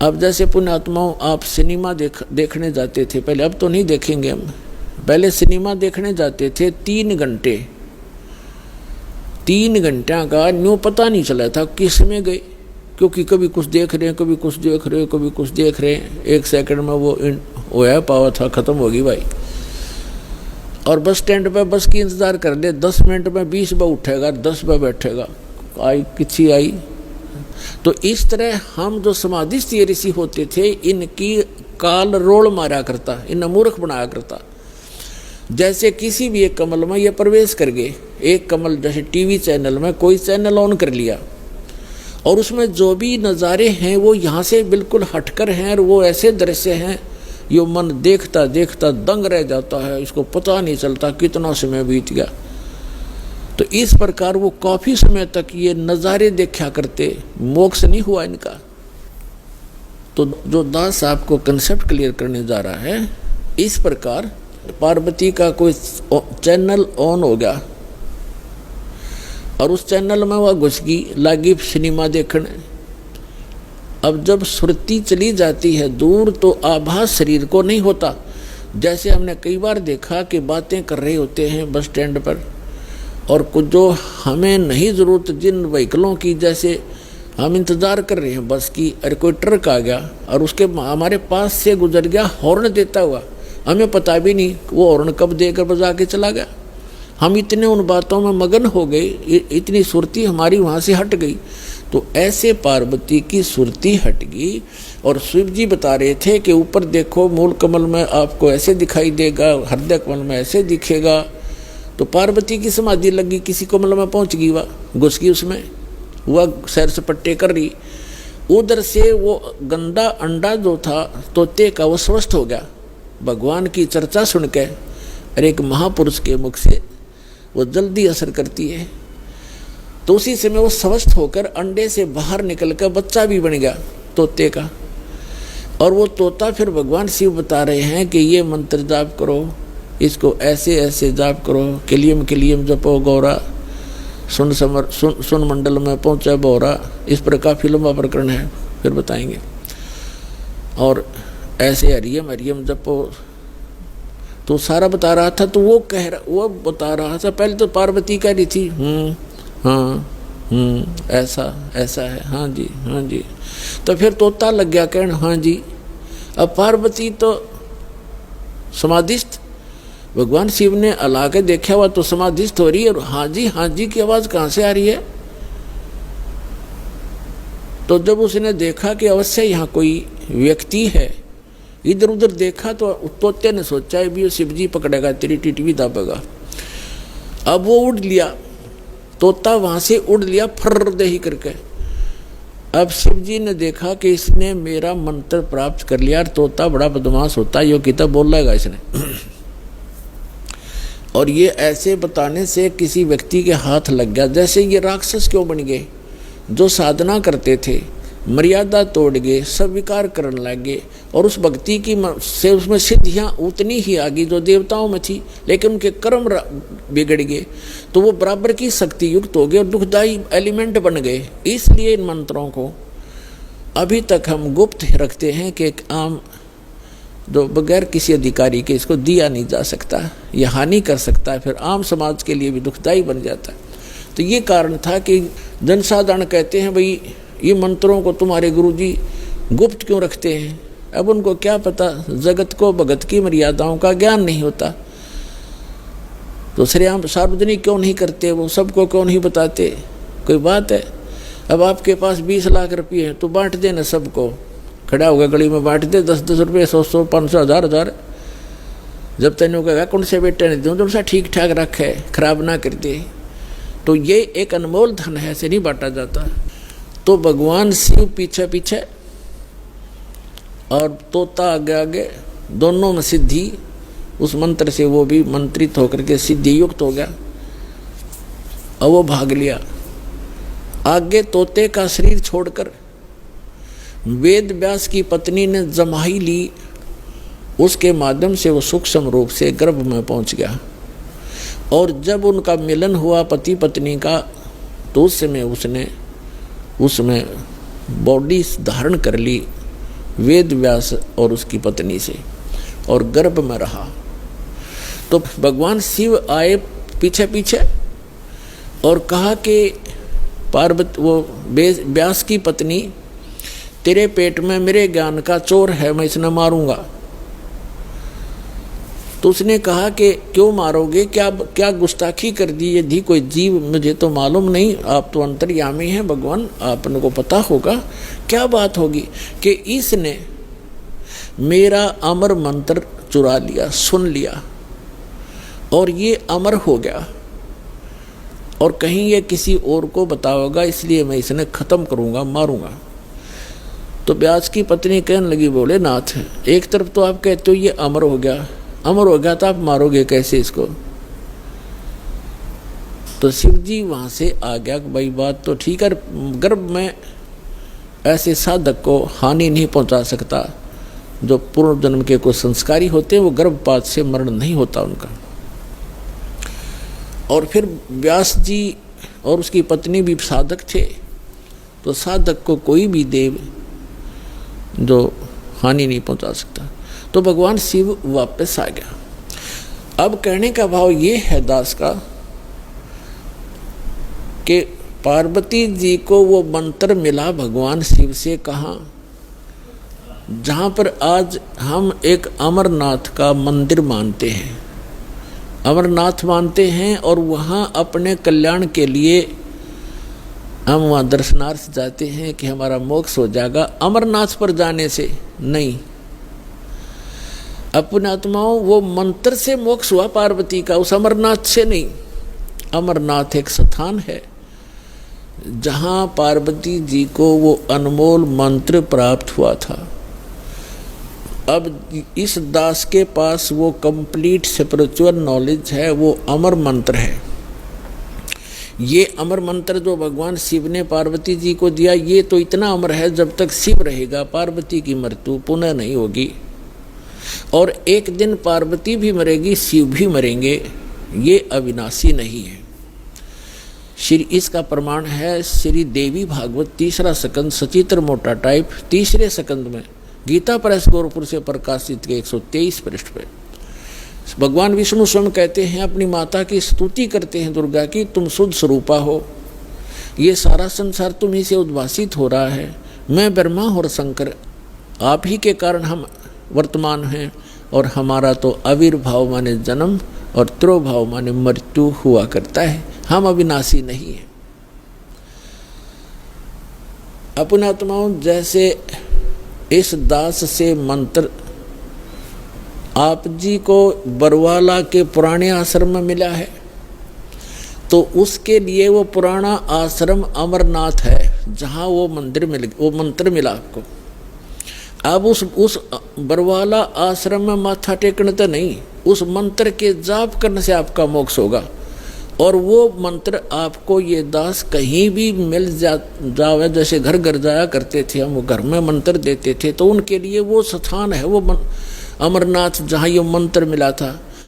अब जैसे पुण्यात्माओं, आप सिनेमा देखने जाते थे पहले, अब तो नहीं देखेंगे हम, पहले सिनेमा देखने जाते थे 3 घंटे, 3 घंटा का न्यू पता नहीं चला था किस में गए, क्योंकि कभी कुछ देख रहे हैं, कभी कुछ देख रहे हैं, कभी कुछ देख रहे हैं, 1 सेकंड में वो होया पावा था, खत्म होगी भाई। और बस स्टैंड पे बस की इंतजार कर ले, 10 मिनट में 20 बार उठेगा, 10 बार बैठेगा, आई किसी आई। तो इस तरह हम जो समाधिस्थ ऋषि होते थे, इनकी काल रोल मारा करता, इन्हें मूर्ख बनाया करता। जैसे किसी भी एक कमल में ये प्रवेश कर गए, एक कमल जैसे टीवी चैनल में कोई चैनल ऑन कर लिया और उसमें जो भी नज़ारे हैं वो यहाँ से बिल्कुल हटकर हैं, और वो ऐसे दृश्य हैं यो मन देखता देखता दंग रह जाता है, इसको पता नहीं चलता कितना समय बीत गया। तो इस प्रकार वो काफ़ी समय तक ये नज़ारे देखा करते, मोक्ष नहीं हुआ इनका। तो जो दास आपको कंसेप्ट क्लियर करने जा रहा है, इस प्रकार पार्वती का कोई चैनल ऑन हो गया और उस चैनल में वह घुस गई, लागी सिनेमा देखने। अब जब सुरती चली जाती है दूर तो आभास शरीर को नहीं होता। जैसे हमने कई बार देखा कि बातें कर रहे होते हैं बस स्टैंड पर, और कुछ जो हमें नहीं ज़रूरत जिन व्हीकलों की, जैसे हम इंतज़ार कर रहे हैं बस की, अरे कोई ट्रक आ गया और उसके हमारे पास से गुजर गया हॉर्न देता हुआ, हमें पता भी नहीं वो हॉर्न कब देकर बजा के चला गया। हम इतने उन बातों में मगन हो गए, इतनी सुरती हमारी वहाँ से हट गई। तो ऐसे पार्वती की सुरती हट गई और शिव जी बता रहे थे कि ऊपर देखो मूल कमल में आपको ऐसे दिखाई देगा, हृदय कमल में ऐसे दिखेगा। तो पार्वती की समाधि लगी, किसी कमल में पहुँच गई, वह घुस गई उसमें, वह सैर सपट्टे कर रही। उधर से वो गंदा अंडा जो था तोते का, वो स्वस्थ हो गया भगवान की चर्चा सुन के, और एक महापुरुष के मुख से वो जल्दी असर करती है। तो उसी समय वो स्वस्थ होकर अंडे से बाहर निकल कर बच्चा भी बन गया तोते का। और वो तोता फिर भगवान शिव बता रहे हैं कि ये मंत्र जाप करो, इसको ऐसे ऐसे जाप करो, किलियम किलियम जपो गौरा, सुन मंडल में पहुँचा बोरा। इस प्रकार फिल्म प्रकरण है, फिर बताएंगे। और ऐसे हरियम हरियम जपो, तो सारा बता रहा था। तो वो बता रहा था, पहले तो पार्वती कह रही थी हाँ ऐसा ऐसा है, हाँ जी हाँ जी। तो फिर तोता लग गया कहने हाँ जी। अब पार्वती तो समाधिस्थ, भगवान शिव ने अला के देखा हुआ तो समाधिस्थ हो रही है, और हाँ जी की आवाज़ कहाँ से आ रही है। तो जब उसने देखा कि अवश्य यहाँ कोई व्यक्ति है, इधर उधर देखा तो तोते ने सोचा है भी शिव जी पकड़ेगा, तेरी टिटवी दाबेगा। अब वो उड़ लिया, तोता वहाँ से उड़ लिया फर्र दे ही करके। अब शिव जी ने देखा कि इसने मेरा मंत्र प्राप्त कर लिया, तोता बड़ा बदमाश होता है, यो किताब बोल लेगा इसने। और ये ऐसे बताने से किसी व्यक्ति के हाथ लग गया। जैसे ये राक्षस क्यों बन गए, जो साधना करते थे मर्यादा तोड़ गए, सब विकार करने लगे, और उस भक्ति की से उसमें सिद्धियाँ उतनी ही आ गई जो देवताओं में थी, लेकिन उनके कर्म बिगड़ गए, तो वो बराबर की शक्ति युक्त हो गए और दुखदायी एलिमेंट बन गए। इसलिए इन मंत्रों को अभी तक हम गुप्त रखते हैं कि एक आम जो बगैर किसी अधिकारी के इसको दिया नहीं जा सकता, यह हानि कर सकता है, फिर आम समाज के लिए भी दुखदायी बन जाता है। तो ये कारण था कि जनसाधारण कहते हैं भाई ये मंत्रों को तुम्हारे गुरुजी गुप्त क्यों रखते हैं। अब उनको क्या पता, जगत को भगत की मर्यादाओं का ज्ञान नहीं होता, तो श्रेयाम सार्वजनिक क्यों नहीं करते, वो सबको क्यों नहीं बताते। कोई बात है, अब आपके पास 20 लाख रुपये हैं तो बांट देना सबको, खड़ा होगा गली में बांट दे, 10-10 रुपये, 100-100, 500, 1000-1000। जब तेनों कहेगा कौन से बेटे ने दूँ, जो सा ठीक ठाक रखे, खराब ना कर दे। तो ये एक अनमोल धन है, ऐसे नहीं बांटा जाता। तो भगवान शिव पीछे पीछे और तोता आगे आगे, दोनों में सिद्धि, उस मंत्र से वो भी मंत्रित होकर के सिद्धि युक्त हो गया और वो भाग लिया। आगे तोते का शरीर छोड़कर वेद व्यास की पत्नी ने जमाई ली, उसके माध्यम से वो सूक्ष्म रूप से गर्भ में पहुंच गया। और जब उनका मिलन हुआ पति पत्नी का, तो उस समय उसने उसमें बॉडी धारण कर ली वेद व्यास और उसकी पत्नी से, और गर्भ में रहा। तो भगवान शिव आए पीछे पीछे और कहा कि पार्वती, वो व्यास की पत्नी, तेरे पेट में मेरे ज्ञान का चोर है, मैं इसे मारूंगा। तो उसने कहा कि क्यों मारोगे, क्या गुस्ताखी कर दी, यदि कोई जीव, मुझे तो मालूम नहीं, आप तो अंतर्यामी हैं भगवान, आपने को पता होगा क्या बात होगी कि इसने मेरा अमर मंत्र चुरा लिया, सुन लिया और ये अमर हो गया, और कहीं ये किसी और को बताओगा, इसलिए मैं इसने खत्म करूंगा, मारूंगा। तो व्यास की पत्नी कहने लगी, बोले नाथ, एक तरफ तो आप कहते हो ये अमर हो गया, अमर हो गया तो आप मारोगे कैसे इसको? तो शिव जी वहां से आ गया, भाई बात तो ठीक है, गर्भ में ऐसे साधक को हानि नहीं पहुंचा सकता, जो पूर्व जन्म के कुछ संस्कारी होते हैं वो गर्भपात से मरण नहीं होता उनका। और फिर व्यास जी और उसकी पत्नी भी साधक थे, तो साधक को कोई भी देव जो हानि नहीं पहुंचा सकता। तो भगवान शिव वापस आ गया। अब कहने का भाव ये है दास का कि पार्वती जी को वो मंत्र मिला भगवान शिव से, कहाँ? जहाँ पर आज हम एक अमरनाथ का मंदिर मानते हैं, अमरनाथ मानते हैं, और वहाँ अपने कल्याण के लिए हम वहाँ दर्शनार्थ जाते हैं कि हमारा मोक्ष हो जाएगा। अमरनाथ पर जाने से नहीं, अपने आत्माओं वो मंत्र से मोक्ष हुआ पार्वती का, उस अमरनाथ से नहीं। अमरनाथ एक स्थान है जहाँ पार्वती जी को वो अनमोल मंत्र प्राप्त हुआ था। अब इस दास के पास वो कंप्लीट स्पिरिचुअल नॉलेज है, वो अमर मंत्र है। ये अमर मंत्र जो भगवान शिव ने पार्वती जी को दिया, ये तो इतना अमर है, जब तक शिव रहेगा पार्वती की मृत्यु पुनः नहीं होगी, और एक दिन पार्वती भी मरेगी, शिव भी मरेंगे, ये अविनाशी नहीं है। श्री इसका प्रमाण है श्री देवी भागवत 3रा स्कंद सचित्र मोटा टाइप 3रे स्कंद में गीता प्रेस गोरखपुर से प्रकाशित के 123 पृष्ठ पे भगवान विष्णु स्वयं कहते हैं, अपनी माता की स्तुति करते हैं दुर्गा की, तुम शुद्ध स्वरूपा हो, ये सारा संसार तुम्ही से उद्भासित हो रहा है, मैं ब्रह्मा और शंकर आप ही के कारण हम वर्तमान हैं, और हमारा तो आविर्भाव माने जन्म और तिरोभाव माने मृत्यु हुआ करता है, हम अविनाशी नहीं है। अपने आत्माओं, जैसे इस दास से मंत्र आप जी को बरवाला के पुराने आश्रम में मिला है, तो उसके लिए वो पुराना आश्रम अमरनाथ है जहाँ वो मंत्र मिला आपको। अब उस बरवाला आश्रम में माथा टेकने तो नहीं, उस मंत्र के जाप करने से आपका मोक्ष होगा। और वो मंत्र आपको ये दास कहीं भी मिल जावे, जैसे घर घर जाया करते थे हम, वो घर में मंत्र देते थे, तो उनके लिए वो स्थान है, वो अमरनाथ जहाँ ये मंत्र मिला था।